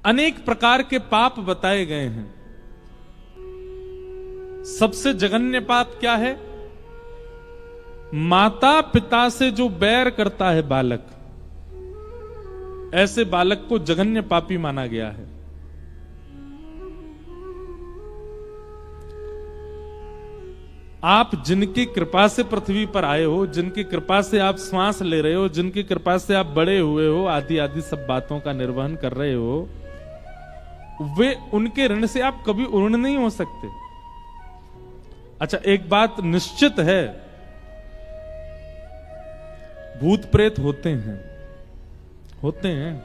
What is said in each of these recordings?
अनेक प्रकार के पाप बताए गए हैं। सबसे जघन्य पाप क्या है? माता पिता से जो बैर करता है बालक, ऐसे बालक को जघन्य पापी माना गया है। आप जिनकी कृपा से पृथ्वी पर आए हो, जिनकी कृपा से आप श्वास ले रहे हो, जिनकी कृपा से आप बड़े हुए हो, आदि आदि सब बातों का निर्वहन कर रहे हो, वे उनके ऋण से आप कभी ऋण नहीं हो सकते। अच्छा, एक बात निश्चित है, भूत प्रेत होते हैं, होते हैं।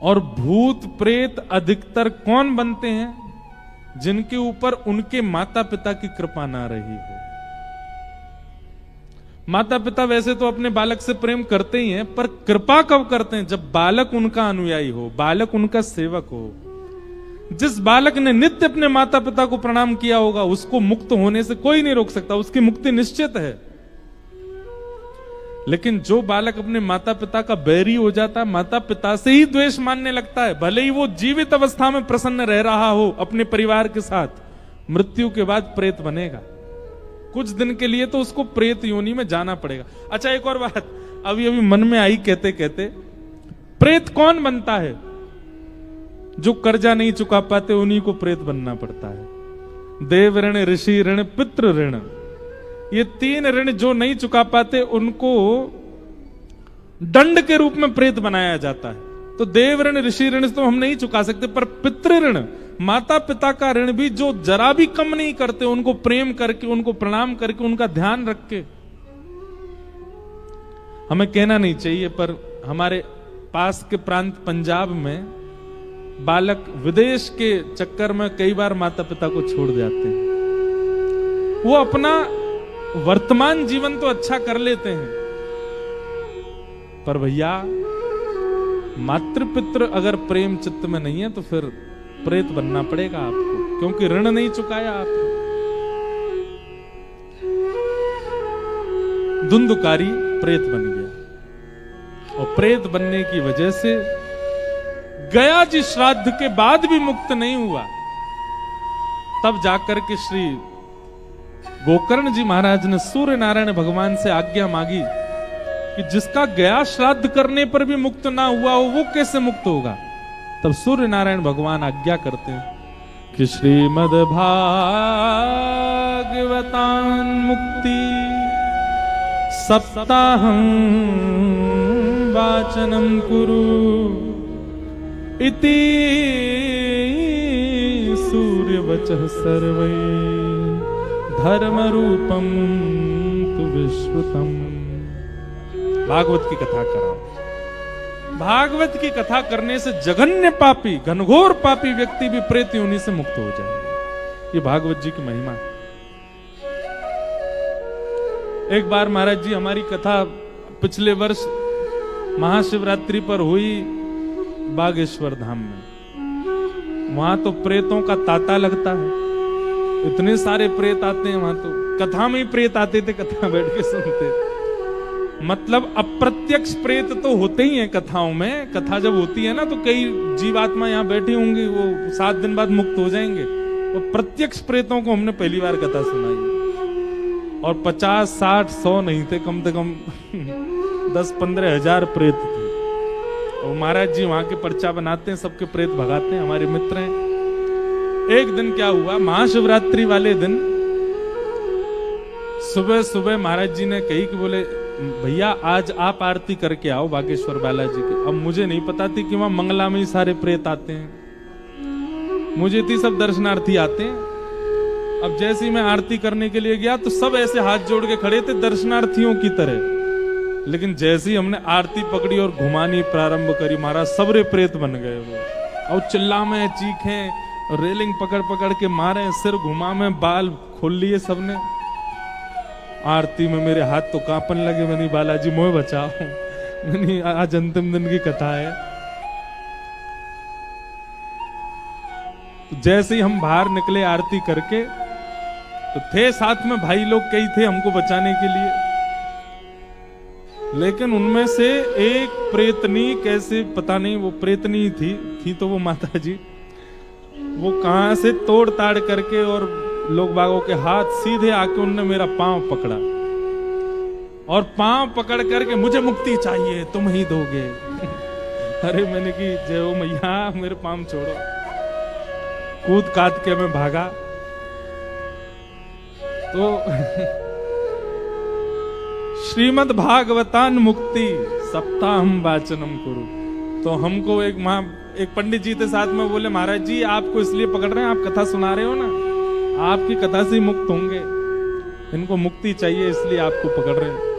और भूत प्रेत अधिकतर कौन बनते हैं? जिनके ऊपर उनके माता पिता की कृपा ना रही हो। माता पिता वैसे तो अपने बालक से प्रेम करते ही हैं, पर कृपा कब करते हैं? जब बालक उनका अनुयायी हो, बालक उनका सेवक हो। जिस बालक ने नित्य अपने माता पिता को प्रणाम किया होगा, उसको मुक्त होने से कोई नहीं रोक सकता, उसकी मुक्ति निश्चित है। लेकिन जो बालक अपने माता पिता का बैरी हो जाता है, माता पिता से ही द्वेष मानने लगता है, भले ही वो जीवित अवस्था में प्रसन्न रह रहा हो अपने परिवार के साथ, मृत्यु के बाद प्रेत बनेगा। कुछ दिन के लिए तो उसको प्रेत योनि में जाना पड़ेगा। अच्छा, एक और बात अभी अभी मन में आई कहते कहते, प्रेत कौन बनता है? जो कर्जा नहीं चुका पाते उन्हीं को प्रेत बनना पड़ता है। देव ऋण, ऋषि ऋण, पितृ ऋण, ये तीन ऋण जो नहीं चुका पाते उनको दंड के रूप में प्रेत बनाया जाता है। तो देव ऋण, ऋषि ऋण तो हम नहीं चुका सकते, पर पितृ ऋण, माता पिता का ऋण भी जो जरा भी कम नहीं करते, उनको प्रेम करके, उनको प्रणाम करके, उनका ध्यान रख के। हमें कहना नहीं चाहिए, पर हमारे पास के प्रांत पंजाब में बालक विदेश के चक्कर में कई बार माता पिता को छोड़ जाते हैं। वो अपना वर्तमान जीवन तो अच्छा कर लेते हैं, पर भैया मातृपितृ अगर प्रेम चित्त में नहीं है तो फिर प्रेत बनना पड़ेगा आपको, क्योंकि ऋण नहीं चुकाया आपने। धुंधुकारी प्रेत बन गया, और प्रेत बनने की वजह से गया जी श्राद्ध के बाद भी मुक्त नहीं हुआ। तब जाकर के श्री गोकर्ण जी महाराज ने सूर्य नारायण भगवान से आज्ञा मांगी कि जिसका गया श्राद्ध करने पर भी मुक्त ना हुआ हो, वो कैसे मुक्त होगा? तब सूर्य नारायण भगवान आज्ञा करते हैं कि श्रीमद् भागवतान मुक्ति सप्ताहं वाचनम कुरु इति सूर्य वचः सर्वै धर्म रूपम तु विश्रुतम। भागवत की कथा कराओ। भागवत की कथा करने से जघन्य पापी, घनघोर पापी व्यक्ति भी प्रेत योनि से मुक्त हो जाएगा। ये भागवत जी की महिमा है। एक बार महाराज जी हमारी कथा पिछले वर्ष महाशिवरात्रि पर हुई बागेश्वर धाम में। वहां तो प्रेतों का तांता लगता है, इतने सारे प्रेत आते हैं वहां। तो कथा में ही प्रेत आते थे, कथा बैठ के सुनते। मतलब अप्रत्यक्ष प्रेत तो होते ही हैं कथाओं में। कथा जब होती है ना तो कई जीवात्मा यहाँ बैठी होंगी, वो 7 दिन बाद मुक्त हो जाएंगे। तो प्रत्यक्ष प्रेतों को हमने पहली बार कथा सुनाई, और 50, 60, 100 नहीं थे, कम से कम 10-15 हजार प्रेत थे। और महाराज जी वहां के पर्चा बनाते हैं, सबके प्रेत भगाते हैं, हमारे मित्र हैं। एक दिन क्या हुआ, महाशिवरात्रि वाले दिन सुबह सुबह महाराज जी ने कही कि बोले भैया आज आप आरती करके आओ बागेश्वर बालाजी की। अब मुझे नहीं पता थी कि वहां मंगला में ही सारे प्रेत आते हैं, मुझे थी सब दर्शनार्थी आते हैं। अब जैसे ही मैं आरती करने के लिए गया तो सब ऐसे हाथ जोड़ के खड़े थे दर्शनार्थियों की तरह। लेकिन जैसे ही हमने आरती पकड़ी और घुमानी प्रारंभ करी, महाराज सबरे प्रेत बन गए वो। और चिल्ला में, चीखें, रेलिंग पकड़ पकड़ के मारे, सिर घुमा में, बाल खोल लिए सबने। आरती में मेरे हाथ तो कांपने लगे। मैंने बालाजी मोह बचाओ, मैंने आज अंतिम दिन की कथा है। तो जैसे ही हम बाहर निकले आरती करके, तो थे साथ में भाई लोग कई थे हमको बचाने के लिए। लेकिन उनमें से एक प्रेतनी, कैसे पता नहीं, वो प्रेतनी थी तो वो माता जी, वो कहां से तोड़ ताड़ करके और लोग बागों के हाथ सीधे आके उनने मेरा पांव पकड़ा और पांव पकड़ करके मुझे मुक्ति चाहिए, तुम ही दोगे। अरे मैंने की जय हो मैया, मेरे पांव छोड़ो। कूद काद के मैं भागा तो श्रीमद् भागवतान मुक्ति सप्ताहम वाचनम कुरु। तो हमको एक पंडित जी थे साथ में, बोले महाराज जी आपको इसलिए पकड़ रहे हैं, आप कथा सुना रहे हो ना, आपकी कथा से ही मुक्त होंगे, इनको मुक्ति चाहिए इसलिए आपको पकड़ रहे हैं।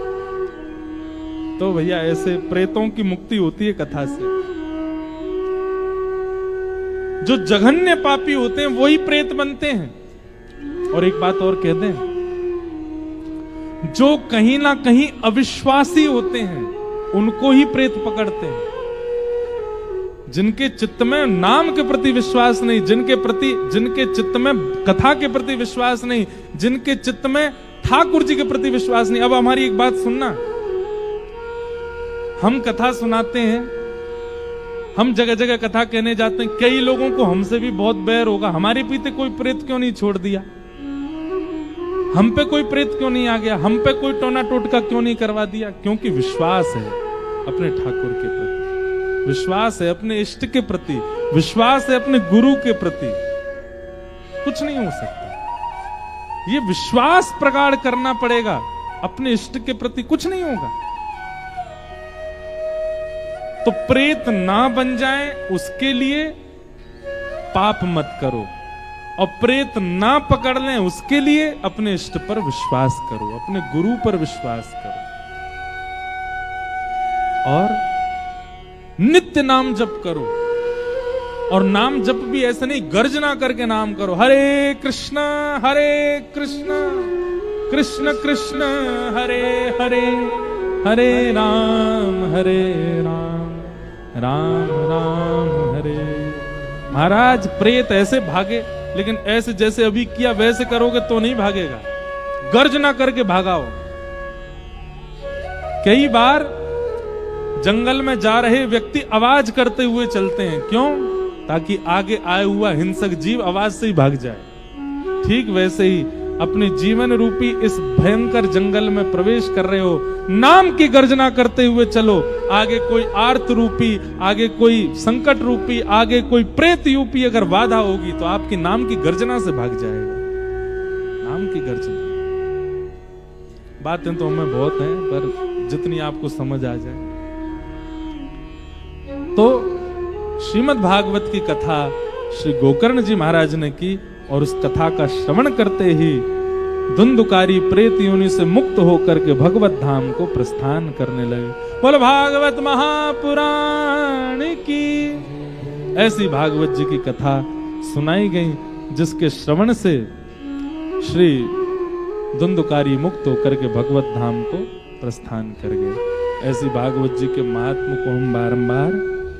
तो भैया ऐसे प्रेतों की मुक्ति होती है कथा से। जो जघन्य पापी होते हैं वही प्रेत बनते हैं। और एक बात और कह दें, जो कहीं ना कहीं अविश्वासी होते हैं उनको ही प्रेत पकड़ते हैं। जिनके चित्त में नाम के प्रति विश्वास नहीं, जिनके चित्त में कथा के प्रति विश्वास नहीं, जिनके चित्त में ठाकुर जी के प्रति विश्वास नहीं। अब हमारी एक बात सुनना, हम कथा सुनाते हैं, हम जगह जगह कथा कहने जाते हैं, कई लोगों को हमसे भी बहुत बैर होगा, हमारे पीछे कोई प्रेत क्यों नहीं छोड़ दिया, हम पे कोई प्रेत क्यों नहीं आ गया, हम पे कोई टोना टोटका क्यों नहीं करवा दिया। क्योंकि विश्वास है अपने ठाकुर के प्रति, विश्वास है अपने इष्ट के प्रति, विश्वास है अपने गुरु के प्रति। कुछ नहीं हो सकता, ये विश्वास प्रगाढ़ करना पड़ेगा अपने इष्ट के प्रति, कुछ नहीं होगा। तो प्रेत ना बन जाए उसके लिए पाप मत करो, और प्रेत ना पकड़ लें उसके लिए अपने इष्ट पर विश्वास करो, अपने गुरु पर विश्वास करो। और नित्य नाम जप करो, और नाम जप भी ऐसे नहीं गर्जना करके नाम करो, हरे कृष्ण कृष्ण कृष्ण हरे हरे, हरे राम राम राम हरे। महाराज प्रेत ऐसे भागे, लेकिन ऐसे जैसे अभी किया वैसे करोगे तो नहीं भागेगा, गर्जना करके भागाओ। कई बार जंगल में जा रहे व्यक्ति आवाज करते हुए चलते हैं, क्यों? ताकि आगे आया हुआ हिंसक जीव आवाज से ही भाग जाए। ठीक वैसे ही अपने जीवन रूपी इस भयंकर जंगल में प्रवेश कर रहे हो, नाम की गर्जना करते हुए चलो। आगे कोई आर्त रूपी, आगे कोई संकट रूपी, आगे कोई प्रेत रूपी अगर बाधा होगी तो आपकी नाम की गर्जना से भाग जाएगा। नाम की गर्जना, बातें तो हमें बहुत हैं, पर जितनी आपको समझ आ जाए। तो श्रीमद् भागवत की कथा श्री गोकर्ण जी महाराज ने की, और उस कथा का श्रवण करते ही धुंधुकारी प्रेत योनि से मुक्त होकर के भगवत धाम को प्रस्थान करने लगे। बोलो भागवत महापुराण की। ऐसी भागवत जी की कथा सुनाई गई, जिसके श्रवण से श्री धुंधुकारी मुक्त होकर के भगवत धाम को प्रस्थान कर गए। ऐसी भागवत जी के महात्मा को हम बारंबार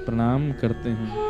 प्रणाम करते हैं।